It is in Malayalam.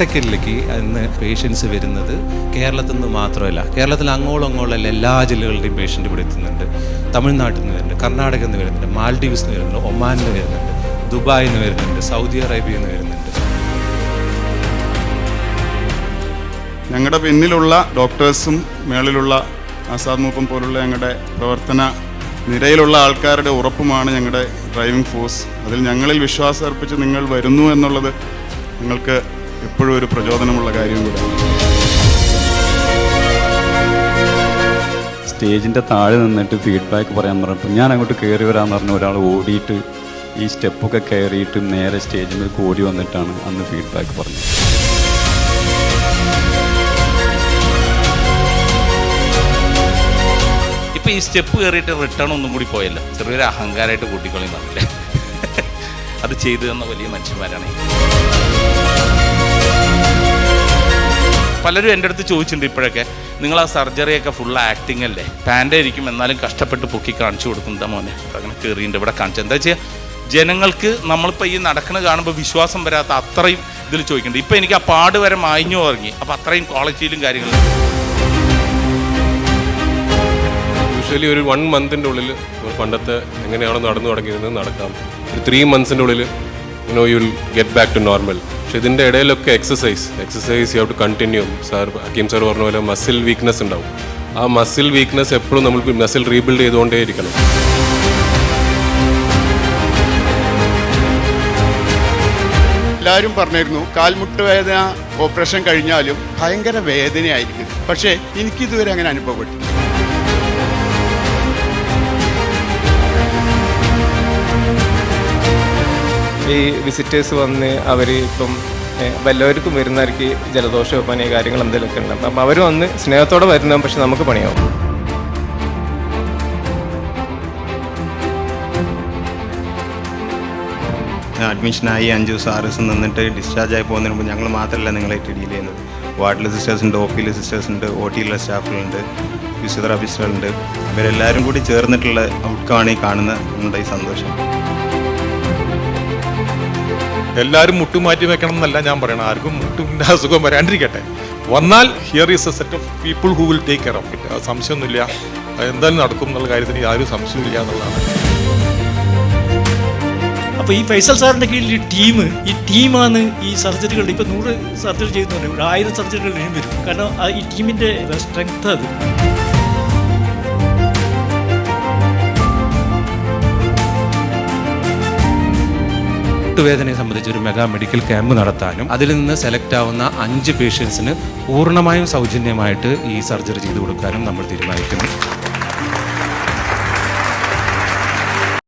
കോട്ടയ്ക്കലിലേക്ക് ഇന്ന് പേഷ്യൻസ് വരുന്നത് കേരളത്തിൽ നിന്ന് മാത്രമല്ല, കേരളത്തിൽ അങ്ങോളം എല്ലാ ജില്ലകളുടെയും പേഷ്യൻ്റ് ഇവിടെ എത്തുന്നുണ്ട്. തമിഴ്നാട്ടിൽ നിന്ന് വരുന്നുണ്ട്, കർണാടകയിൽ നിന്ന് വരുന്നുണ്ട്, മാൽഡീവ്സ് നിന്ന് വരുന്നുണ്ട്, ഒമാനിൽ നിന്ന് വരുന്നുണ്ട്, ദുബായിൽ നിന്ന് വരുന്നുണ്ട്, സൗദി അറേബ്യയിൽ നിന്ന് വരുന്നുണ്ട്. ഞങ്ങളുടെ പിന്നിലുള്ള ഡോക്ടേഴ്സും മേളിലുള്ള ആസാദ് മൂപ്പം പോലുള്ള ഞങ്ങളുടെ പ്രവർത്തന നിരയിലുള്ള ആൾക്കാരുടെ ഉറപ്പുമാണ് ഞങ്ങളുടെ ഡ്രൈവിംഗ് ഫോഴ്സ്. അതിൽ ഞങ്ങളിൽ വിശ്വാസം അർപ്പിച്ച് നിങ്ങൾ വരുന്നു എന്നുള്ളത് നിങ്ങൾക്ക് എപ്പോഴും ഒരു പ്രചോദനമുള്ള കാര്യം കൂടെ. സ്റ്റേജിൻ്റെ താഴെ നിന്നിട്ട് ഫീഡ്ബാക്ക് പറയാൻ പറഞ്ഞപ്പോൾ ഞാൻ അങ്ങോട്ട് കയറി വരാമെന്ന് പറഞ്ഞ ഒരാൾ ഓടിയിട്ട് ഈ സ്റ്റെപ്പൊക്കെ കയറിയിട്ട് നേരെ സ്റ്റേജിലേക്ക് ഓടി വന്നിട്ടാണ് അന്ന് ഫീഡ്ബാക്ക് പറഞ്ഞത്. ഇപ്പോൾ ഈ സ്റ്റെപ്പ് കയറിയിട്ട് റിട്ടേൺ ഒന്നും കൂടി പോയല്ലോ, ചെറിയൊരു അഹങ്കാരമായിട്ട് കൂട്ടിക്കൊള്ളിയും പറഞ്ഞില്ലേ. അത് ചെയ്തു തന്ന വലിയ മനുഷ്യന്മാരാണ്. പലരും എൻ്റെ അടുത്ത് ചോദിച്ചിട്ടുണ്ട് ഇപ്പോഴൊക്കെ, നിങ്ങൾ ആ സർജറിയൊക്കെ ഫുൾ ആക്ടിങ് അല്ലേ, പാൻ്റായിരിക്കും എന്നാലും കഷ്ടപ്പെട്ട് പൊക്കി കാണിച്ചു കൊടുക്കുന്നതാ മോനെ, അങ്ങനെ കയറിയിട്ടുണ്ട് ഇവിടെ കാണിച്ചു. എന്താ വെച്ചാൽ ജനങ്ങൾക്ക് നമ്മളിപ്പോൾ ഈ നടക്കുന്നത് കാണുമ്പോൾ വിശ്വാസം വരാത്ത അത്രയും ഇതിൽ ചോദിക്കുന്നുണ്ട്. ഇപ്പോൾ എനിക്ക് ആ പാട് വരെ മായ്ഞ്ഞു തുടങ്ങി, അപ്പോൾ അത്രയും ക്വാളിറ്റിയിലും കാര്യങ്ങളും. യൂഷ്വലി ഒരു 1 മന്തിൻ്റെ ഉള്ളിൽ പണ്ടത്തെ എങ്ങനെയാണോ നടന്നു തുടങ്ങിയിരുന്നത് നടക്കാം. ഒരു 3 മന്ത്സിൻ്റെ ഉള്ളിൽ you will get back to normal. പക്ഷെ ഇതിൻ്റെ ഇടയിലൊക്കെ exercise you have to continue. Hakeem sir പറഞ്ഞ പോലെ മസിൽ വീക്ക്നെസ് ഉണ്ടാവും. ആ മസിൽ വീക്ക്നെസ് എപ്പോഴും നമ്മൾ മസിൽ റീബിൽഡ് ചെയ്തുകൊണ്ടേ ഇരിക്കണം. എല്ലാവരും പറഞ്ഞിരുന്നു കാൽമുട്ട് വേദന ഓപ്പറേഷൻ കഴിഞ്ഞാലും ഭയങ്കര വേദനയായിരിക്കും. പക്ഷേ എനിക്കിതുവരെ അങ്ങനെ അനുഭവപ്പെട്ടു. ഈ വിസിറ്റേഴ്സ് വന്ന് അവർ ഇപ്പം വല്ലവർക്കും വരുന്നവർക്ക് ജലദോഷമോ പനി കാര്യങ്ങൾ എന്തെങ്കിലുമൊക്കെ ഉണ്ട്. അപ്പം അവർ വന്ന് സ്നേഹത്തോടെ വരുന്ന, പക്ഷെ നമുക്ക് പണിയാവും. അഡ്മിഷനായി 5 ദിവസം 6 ദിവസം നിന്നിട്ട് ഡിസ്ചാർജായി പോകുന്നതിന് മുമ്പ് ഞങ്ങൾ മാത്രമല്ല നിങ്ങളായിട്ട് ഡീൽ ചെയ്യുന്നത്. വാർഡിലെ സിസ്റ്റേഴ്സുണ്ട്, OPയിൽ സിസ്റ്റേഴ്സുണ്ട്, OTയിലുള്ള സ്റ്റാഫുകളുണ്ട്, ഫിസിയോതെറാപ്പിസ്റ്റുകളുണ്ട്. അവരെല്ലാവരും കൂടി ചേർന്നിട്ടുള്ള ഔട്ട്കമാണ് ഈ കാണുന്ന നമ്മുടെ ഈ സന്തോഷം. എല്ലാവരും മുട്ടുമാറ്റി വെക്കണം എന്നല്ല ഞാൻ പറയണം. ആർക്കും മുട്ടിൻ്റെ അസുഖം വരാണ്ടിരിക്കട്ടെ. വന്നാൽ here is A set of people who will take care of it. അത് സംശയമൊന്നുമില്ല, എന്തായാലും നടക്കും എന്നുള്ള കാര്യത്തിന് യാതൊരു സംശയമില്ല എന്നുള്ളതാണ്. അപ്പോൾ ഈ ഫൈസൽ സാറിൻ്റെ കീഴിൽ ഈ ടീമാണ് ഈ സർജറികൾ. ഇപ്പോൾ 100 സർജറി ചെയ്യുന്നുണ്ട്, ഇവിടെ 1000 സർജറികൾ ഇനിയും വരും. കാരണം ഈ ടീമിൻ്റെ സ്ട്രെങ്ത് അത്. മുട്ടുവേദനയെ സംബന്ധിച്ച് ഒരു മെഗാ മെഡിക്കൽ ക്യാമ്പ് നടത്താനും അതിൽ നിന്ന് സെലക്ട് ആവുന്ന 5 പേഷ്യൻസിന് പൂർണ്ണമായും സൗജന്യമായിട്ട് ഈ സർജറി ചെയ്തു കൊടുക്കാനും നമ്മൾ തീരുമാനിക്കുന്നു.